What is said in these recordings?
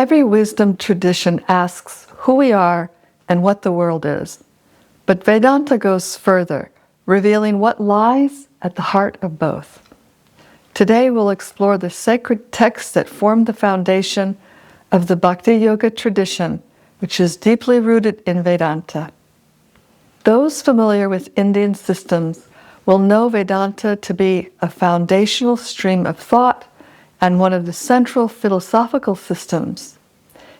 Every wisdom tradition asks who we are and what the world is. But Vedanta goes further, revealing what lies at the heart of both. Today we'll explore the sacred texts that form the foundation of the Bhakti Yoga tradition, which is deeply rooted in Vedanta. Those familiar with Indian systems will know Vedanta to be a foundational stream of thought and one of the central philosophical systems.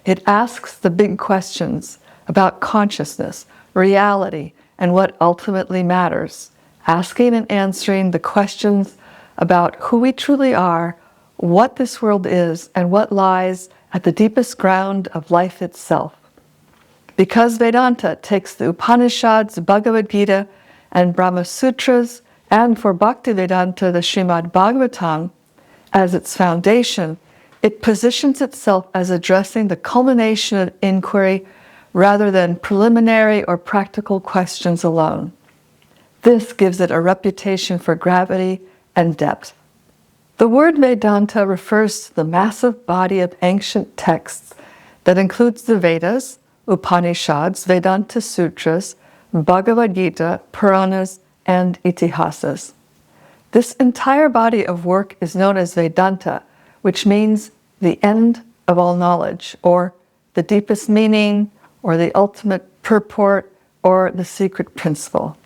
It asks the big questions about consciousness, reality, and what ultimately matters, asking and answering the questions about who we truly are, what this world is, and what lies at the deepest ground of life itself. Because Vedanta takes the Upanishads, Bhagavad Gita, and Brahma Sutras, and for Bhakti Vedanta, the Srimad Bhagavatam, as its foundation, it positions itself as addressing the culmination of inquiry rather than preliminary or practical questions alone. This gives it a reputation for gravity and depth. The word Vedanta refers to the massive body of ancient texts that includes the Vedas, Upanishads, Vedanta Sutras, Bhagavad Gita, Puranas, and Itihasas. This entire body of work is known as Vedanta, which means the end of all knowledge, or the deepest meaning, or the ultimate purport, or the secret principle.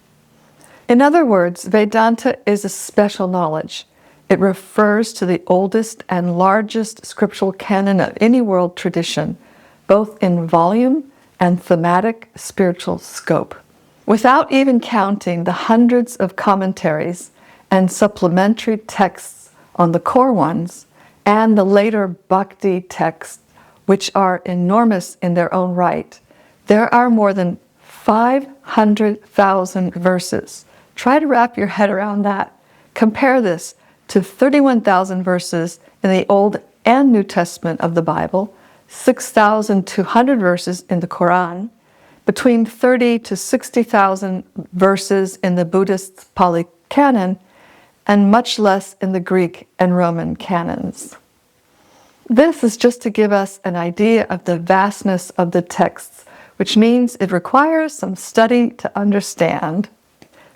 In other words, Vedanta is a special knowledge. It refers to the oldest and largest scriptural canon of any world tradition, both in volume and thematic spiritual scope. Without even counting the hundreds of commentaries and supplementary texts on the core ones, and the later Bhakti texts, which are enormous in their own right, there are more than 500,000 verses. Try to wrap your head around that. Compare this to 31,000 verses in the Old and New Testament of the Bible, 6,200 verses in the Quran, between 30 to 60,000 verses in the Buddhist Pali Canon, and much less in the Greek and Roman canons. This is just to give us an idea of the vastness of the texts, which means it requires some study to understand.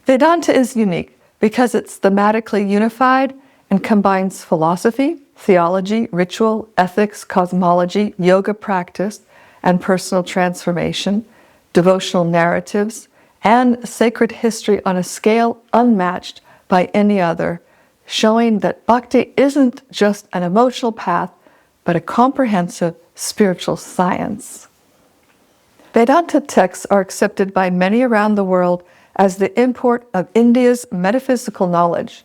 Vedanta is unique because it's thematically unified and combines philosophy, theology, ritual, ethics, cosmology, yoga practice, and personal transformation, devotional narratives, and sacred history on a scale unmatched by any other, showing that bhakti isn't just an emotional path, but a comprehensive spiritual science. Vedanta texts are accepted by many around the world as the import of India's metaphysical knowledge,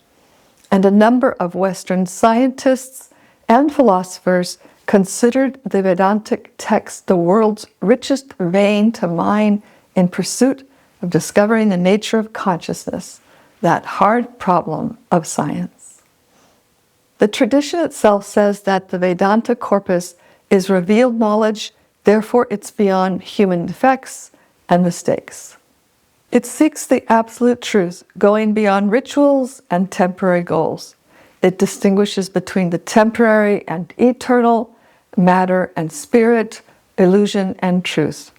and a number of Western scientists and philosophers considered the Vedantic text the world's richest vein to mine in pursuit of discovering the nature of consciousness, that hard problem of science. The tradition itself says that the Vedanta corpus is revealed knowledge, therefore it's beyond human defects and mistakes. It seeks the absolute truth, going beyond rituals and temporary goals. It distinguishes between the temporary and eternal, matter and spirit, illusion and truth.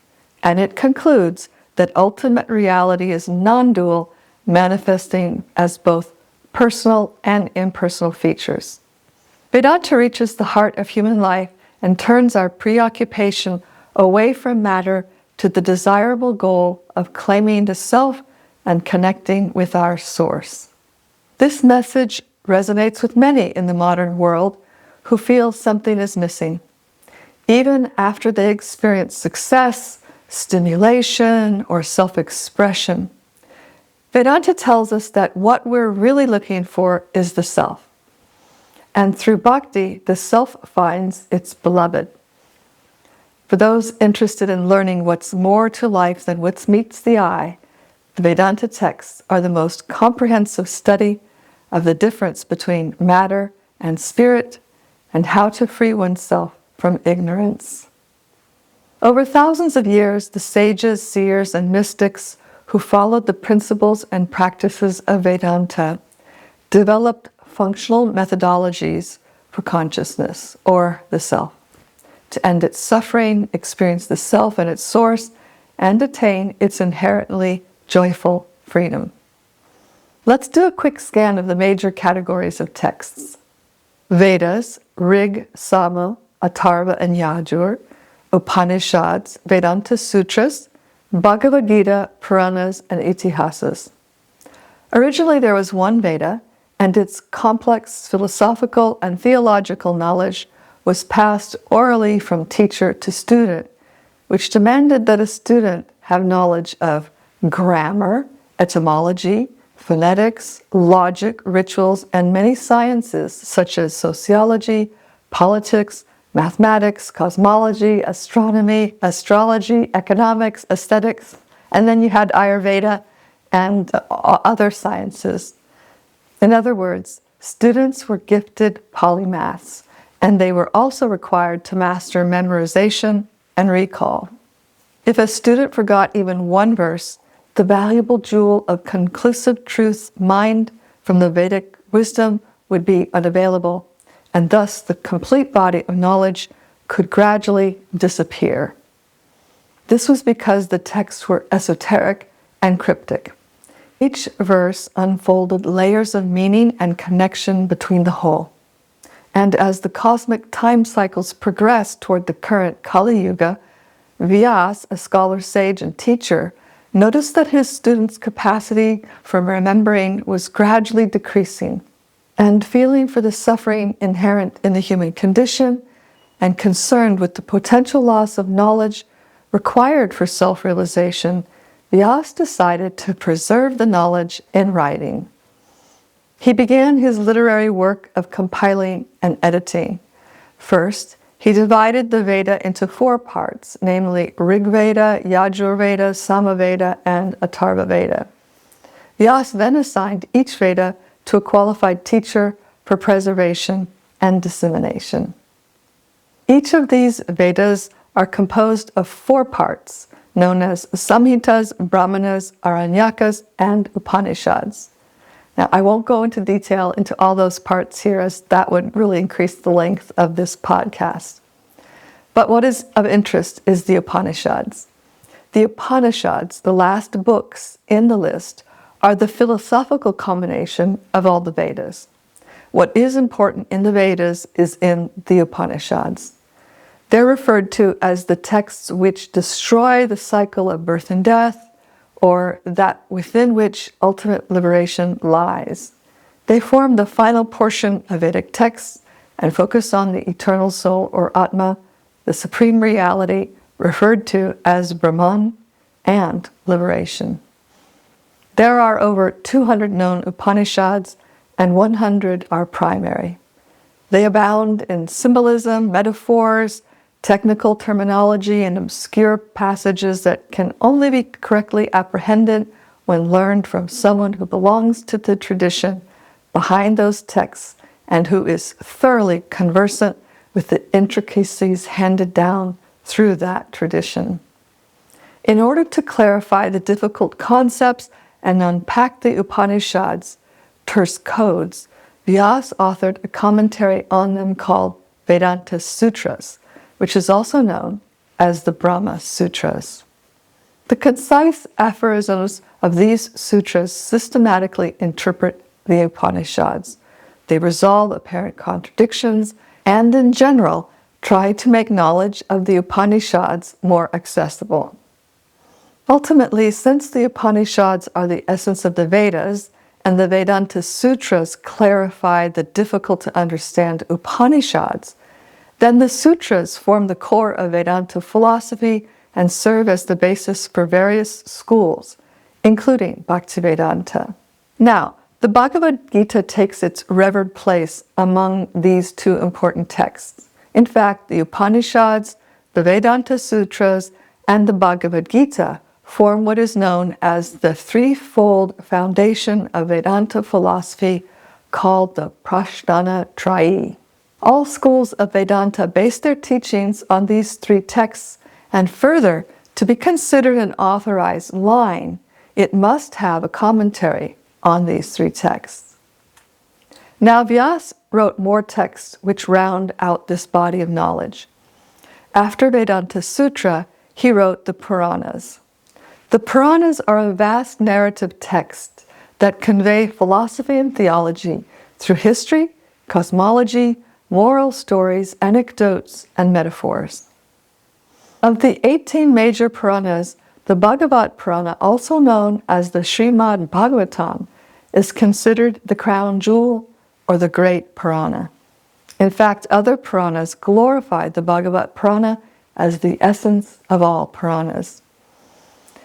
And it concludes that ultimate reality is non-dual, manifesting as both personal and impersonal features. Vedanta reaches the heart of human life and turns our preoccupation away from matter to the desirable goal of claiming the self and connecting with our source. This message resonates with many in the modern world who feel something is missing. Even after they experience success, stimulation, or self-expression, Vedanta tells us that what we're really looking for is the self. And through bhakti, the self finds its beloved. For those interested in learning what's more to life than what meets the eye, the Vedanta texts are the most comprehensive study of the difference between matter and spirit and how to free oneself from ignorance. Over thousands of years, the sages, seers, and mystics who followed the principles and practices of Vedanta developed functional methodologies for consciousness, or the self. to end its suffering, experience the self and its source, and attain its inherently joyful freedom. Let's do a quick scan of the major categories of texts. Vedas, Rig, Sama, Atharva, and Yajur, Upanishads, Vedanta Sutras, Bhagavad Gita, Puranas, and Itihasas. Originally there was one Veda, and its complex philosophical and theological knowledge was passed orally from teacher to student, which demanded that a student have knowledge of grammar, etymology, phonetics, logic, rituals, and many sciences such as sociology, politics, mathematics, cosmology, astronomy, astrology, economics, aesthetics, and then you had Ayurveda and other sciences. In other words, students were gifted polymaths, and they were also required to master memorization and recall. If a student forgot even one verse, the valuable jewel of conclusive truth mined from the Vedic wisdom would be unavailable, and thus the complete body of knowledge could gradually disappear. This was because the texts were esoteric and cryptic. Each verse unfolded layers of meaning and connection between the whole. And as the cosmic time cycles progressed toward the current Kali Yuga, Vyas, a scholar, sage, and teacher, noticed that his students' capacity for remembering was gradually decreasing, and feeling for the suffering inherent in the human condition and concerned with the potential loss of knowledge required for self-realization, Vyas decided to preserve the knowledge in writing. He began his literary work of compiling and editing. First, he divided the Veda into 4 parts, namely Rig Veda, Yajur Veda, Sama Veda, and Atharva Veda. Vyas then assigned each Veda to a qualified teacher for preservation and dissemination. Each of these Vedas are composed of 4 parts, known as Samhitas, Brahmanas, Aranyakas, and Upanishads. Now, I won't go into detail into all those parts here, as that would really increase the length of this podcast. But what is of interest is the Upanishads. The Upanishads, the last books in the list, are the philosophical culmination of all the Vedas. What is important in the Vedas is in the Upanishads. They're referred to as the texts which destroy the cycle of birth and death, or that within which ultimate liberation lies. They form the final portion of Vedic texts and focus on the eternal soul or Atma, the supreme reality referred to as Brahman, and liberation. There are over 200 known Upanishads, and 100 are primary. They abound in symbolism, metaphors, technical terminology, and obscure passages that can only be correctly apprehended when learned from someone who belongs to the tradition behind those texts and who is thoroughly conversant with the intricacies handed down through that tradition. In order to clarify the difficult concepts and unpack the Upanishads' terse codes, Vyas authored a commentary on them called Vedanta Sutras, which is also known as the Brahma Sutras. The concise aphorisms of these sutras systematically interpret the Upanishads. They resolve apparent contradictions and, in general, try to make knowledge of the Upanishads more accessible. Ultimately, since the Upanishads are the essence of the Vedas, and the Vedanta Sutras clarify the difficult-to-understand Upanishads, then the sutras form the core of Vedanta philosophy and serve as the basis for various schools, including Bhakti Vedanta. Now, the Bhagavad Gita takes its revered place among these 2 important texts. In fact, the Upanishads, the Vedanta Sutras, and the Bhagavad Gita form what is known as the threefold foundation of Vedanta philosophy, called the Prasthana Trayi. All schools of Vedanta base their teachings on these 3 texts, and further, to be considered an authorized line, it must have a commentary on these 3 texts. Now, Vyas wrote more texts which round out this body of knowledge. After Vedanta Sutra, he wrote the Puranas. The Puranas are a vast narrative text that convey philosophy and theology through history, cosmology, moral stories, anecdotes, and metaphors. Of the 18 major Puranas, the Bhagavat Purana, also known as the Srimad Bhagavatam, is considered the crown jewel or the great Purana. In fact, other Puranas glorify the Bhagavat Purana as the essence of all Puranas.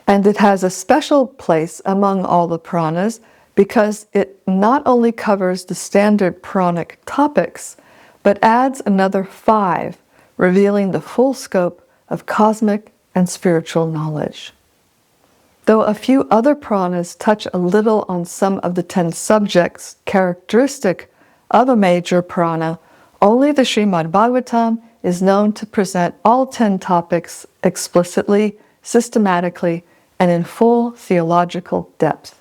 And it has a special place among all the Puranas because it not only covers the standard Puranic topics, but adds another 5, revealing the full scope of cosmic and spiritual knowledge. Though a few other Puranas touch a little on some of the 10 subjects characteristic of a major Purana, only the Srimad Bhagavatam is known to present all 10 topics explicitly, systematically, and in full theological depth.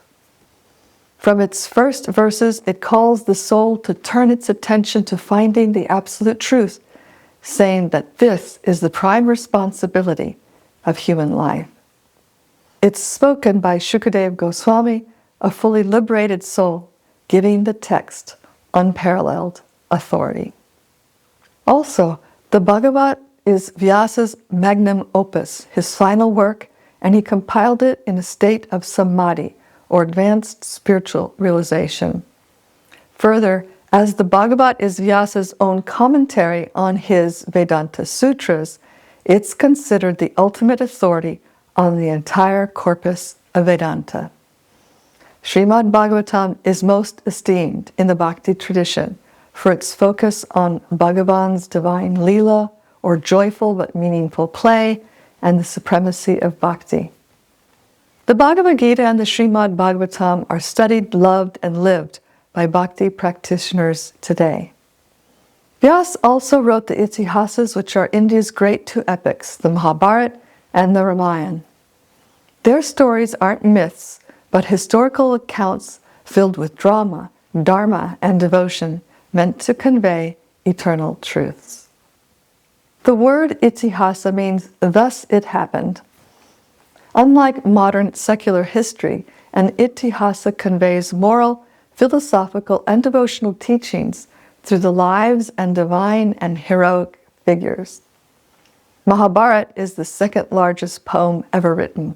From its first verses, it calls the soul to turn its attention to finding the absolute truth, saying that this is the prime responsibility of human life. It's spoken by Shukadeva Goswami, a fully liberated soul, giving the text unparalleled authority. Also, the Bhagavat is Vyasa's magnum opus, his final work, and he compiled it in a state of samadhi, or advanced spiritual realization. Further, as the Bhagavat is Vyasa's own commentary on his Vedanta Sutras, it's considered the ultimate authority on the entire corpus of Vedanta. Srimad Bhagavatam is most esteemed in the Bhakti tradition for its focus on Bhagavan's divine Leela, or joyful but meaningful play, and the supremacy of Bhakti. The Bhagavad Gita and the Srimad Bhagavatam are studied, loved, and lived by Bhakti practitioners today. Vyasa also wrote the Itihasas, which are India's great 2 epics, the Mahabharata and the Ramayana. Their stories aren't myths, but historical accounts filled with drama, dharma, and devotion meant to convey eternal truths. The word itihasa means thus it happened. Unlike modern secular history, an itihasa conveys moral, philosophical, and devotional teachings through the lives and divine and heroic figures. Mahabharata is the second largest poem ever written,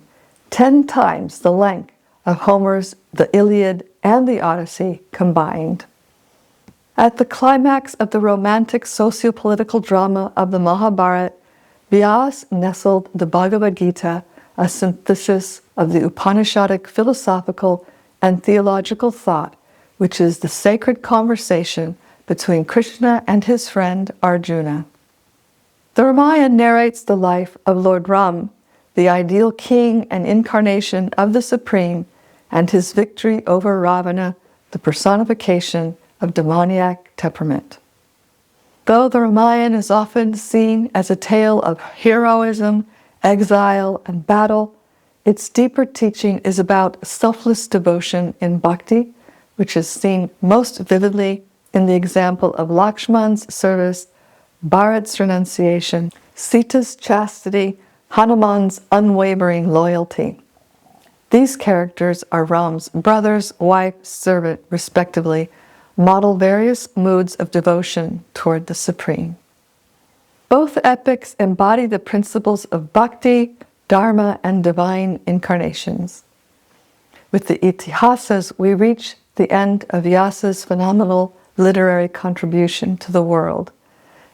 10 times the length of Homer's The Iliad and the Odyssey combined. At the climax of the romantic socio-political drama of the Mahabharata, Vyasa nestled the Bhagavad Gita, a synthesis of the Upanishadic philosophical and theological thought, which is the sacred conversation between Krishna and his friend Arjuna. The Ramayana narrates the life of Lord Ram, the ideal king and incarnation of the Supreme, and his victory over Ravana, the personification of demoniac temperament. Though the Ramayana is often seen as a tale of heroism, exile, and battle, its deeper teaching is about selfless devotion in bhakti, which is seen most vividly in the example of Lakshman's service, Bharat's renunciation, Sita's chastity, Hanuman's unwavering loyalty. These characters are Ram's brothers, wife, servant, respectively, model various moods of devotion toward the Supreme. Both epics embody the principles of bhakti, dharma, and divine incarnations. With the Itihasas, we reach the end of Vyasa's phenomenal literary contribution to the world.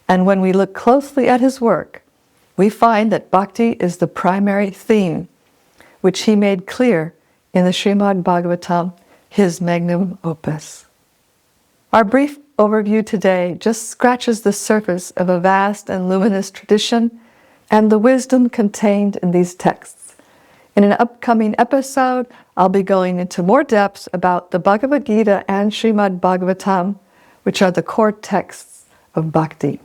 And when we look closely at his work, we find that bhakti is the primary theme, which he made clear in the Srimad Bhagavatam, his magnum opus. Our brief overview today just scratches the surface of a vast and luminous tradition and the wisdom contained in these texts. In an upcoming episode, I'll be going into more depth about the Bhagavad Gita and Srimad Bhagavatam, which are the core texts of bhakti.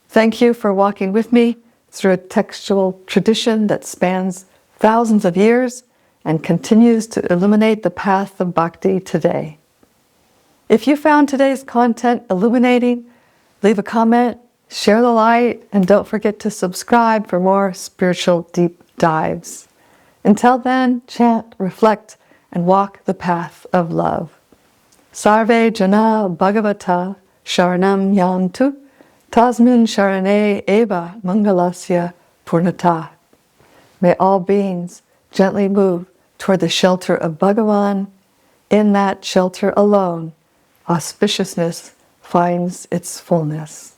Thank you for walking with me through a textual tradition that spans thousands of years and continues to illuminate the path of bhakti today. If you found today's content illuminating, leave a comment, share the light, and don't forget to subscribe for more spiritual deep dives. Until then, chant, reflect, and walk the path of love. Sarve Jana Bhagavata Sharanam Yantu Tasmin Sharane Eva Mangalasya Purnata. May all beings gently move toward the shelter of Bhagavan. In that shelter alone, auspiciousness finds its fullness.